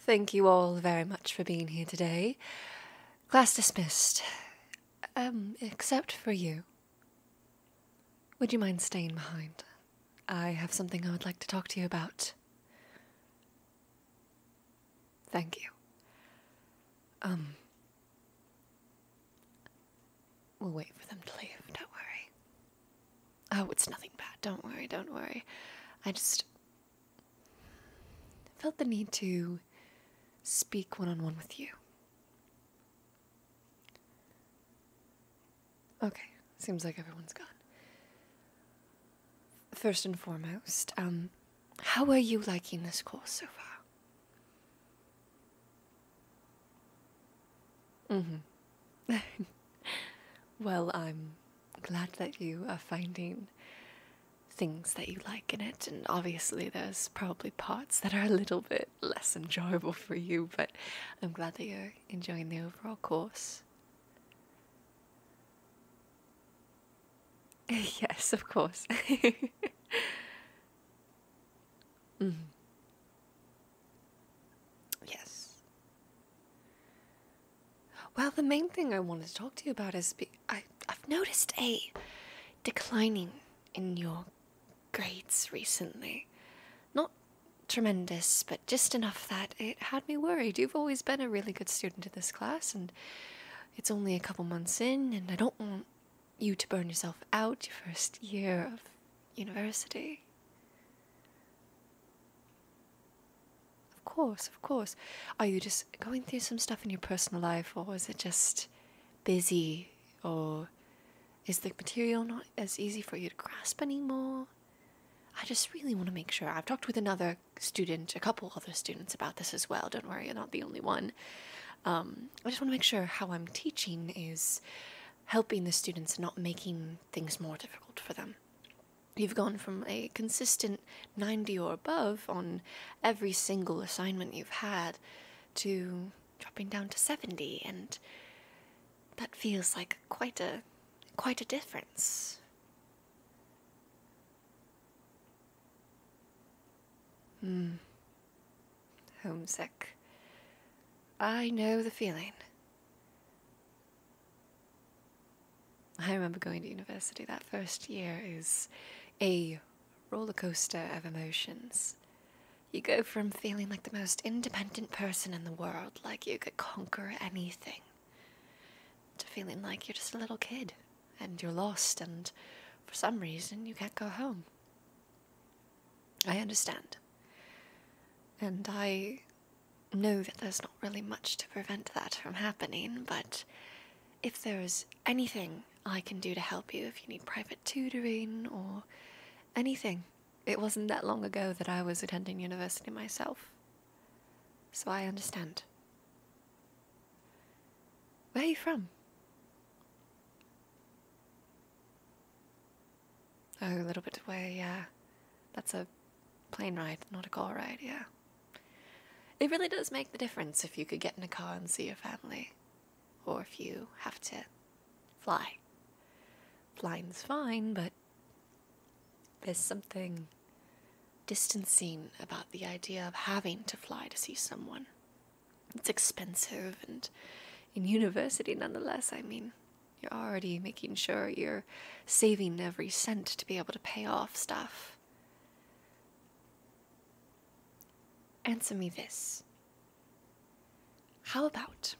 Thank you all very much for being here today. Class dismissed. Except for you. Would you mind staying behind? I have something I would like to talk to you about. Thank you. We'll wait for them to leave, don't worry. Oh, it's nothing bad, don't worry. I just felt the need to speak one-on-one with you. Okay, seems like everyone's gone. First and foremost, how are you liking this course so far? Well, I'm glad that you are finding things that you like in it, and obviously there's probably parts that are a little bit less enjoyable for you, but I'm glad that you're enjoying the overall course. Yes, of course. Yes. Well, the main thing I wanted to talk to you about is I've noticed a declining in your grades recently. Not tremendous, but just enough that it had me worried. You've always been a really good student in this class, and it's only a couple months in, and I don't want you to burn yourself out your first year of university. Of course. Are you just going through some stuff in your personal life, or is it just busy, or is the material not as easy for you to grasp anymore? I just really want to make sure. I've talked with another student, a couple other students about this as well. Don't worry, you're not the only one. I just want to make sure how I'm teaching is helping the students, not making things more difficult for them. You've gone from a consistent 90 or above on every single assignment you've had to dropping down to 70, and that feels like quite a difference. Homesick. I know the feeling. I remember going to university. That first year is a roller coaster of emotions. You go from feeling like the most independent person in the world, like you could conquer anything, to feeling like you're just a little kid and you're lost, and for some reason you can't go home. I understand. And I know that there's not really much to prevent that from happening, but if there's anything I can do to help you, if you need private tutoring or anything. It wasn't that long ago that I was attending university myself, so I understand. Where are you from? Oh, a little bit away, yeah. That's a plane ride, not a car ride, yeah. It really does make the difference if you could get in a car and see your family, or if you have to fly. Flying's fine, but there's something distancing about the idea of having to fly to see someone. It's expensive, and in university nonetheless, I mean, you're already making sure you're saving every cent to be able to pay off stuff. Answer me this. How about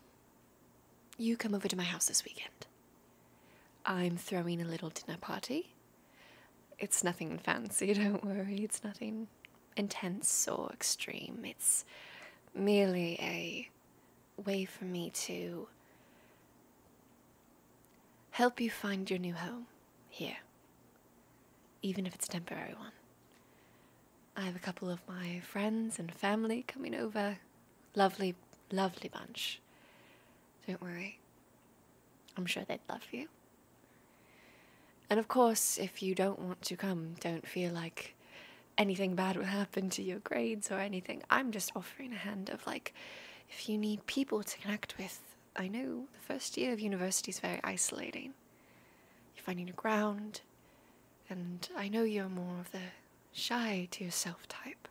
you come over to my house this weekend? I'm throwing a little dinner party. It's nothing fancy, don't worry. It's nothing intense or extreme. It's merely a way for me to help you find your new home here, even if it's a temporary one. I have a couple of my friends and family coming over. Lovely, lovely bunch. Don't worry. I'm sure they'd love you. And of course, if you don't want to come, don't feel like anything bad will happen to your grades or anything. I'm just offering a hand of, like, if you need people to connect with. I know the first year of university is very isolating. You're finding your ground, and I know you're more of the shy to yourself type.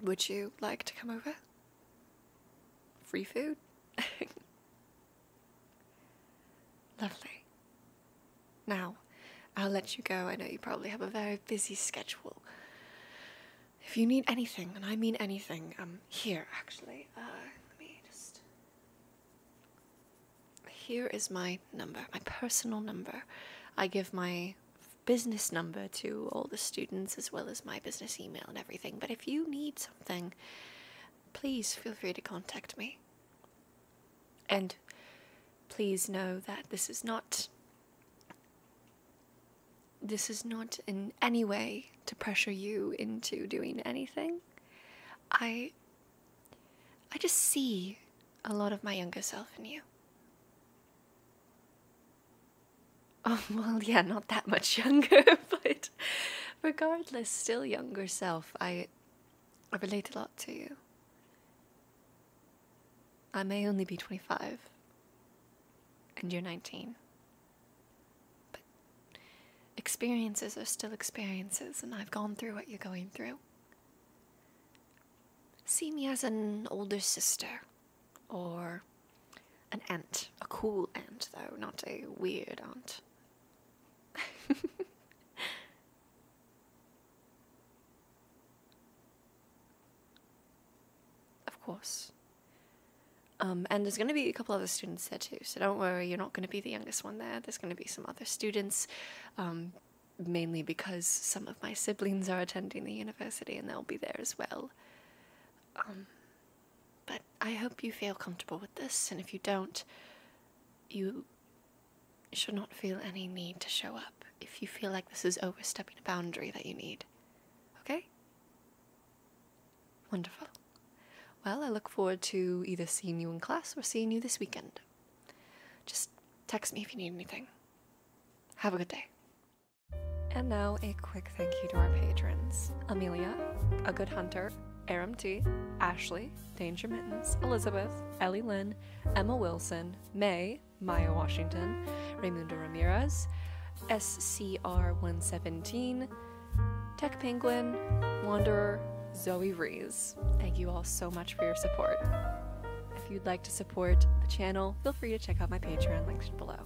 Would you like to come over? Free food? Lovely. Now, I'll let you go. I know you probably have a very busy schedule. If you need anything, and I mean anything, here, actually. Let me just... Here is my number, my personal number. I give my business number to all the students as well as my business email and everything. But if you need something, please feel free to contact me. And please know that this is not in any way to pressure you into doing anything. I just see a lot of my younger self in you. Oh, well, yeah, not that much younger, but regardless, still younger self. I relate a lot to you. I may only be 25, and you're 19. But experiences are still experiences, and I've gone through what you're going through. See me as an older sister, or an aunt. A cool aunt, though, not a weird aunt. Of course. And there's going to be a couple other students there too, so don't worry, you're not going to be the youngest one there. There's going to be some other students, mainly because some of my siblings are attending the university and they'll be there as well. But I hope you feel comfortable with this, and if you don't, you should not feel any need to show up if you feel like this is overstepping a boundary that you need. Okay? Wonderful. Well, I look forward to either seeing you in class or seeing you this weekend. Just text me if you need anything. Have a good day. And now a quick thank you to our patrons. Amelia, A Good Hunter, Aram T, Ashley, Danger Mittens, Elizabeth, Ellie Lynn, Emma Wilson, May, Maya Washington, Raymundo Ramirez, SCR117, Tech Penguin, Wanderer, Zoe Rees. Thank you all so much for your support. If you'd like to support the channel, feel free to check out my Patreon links below.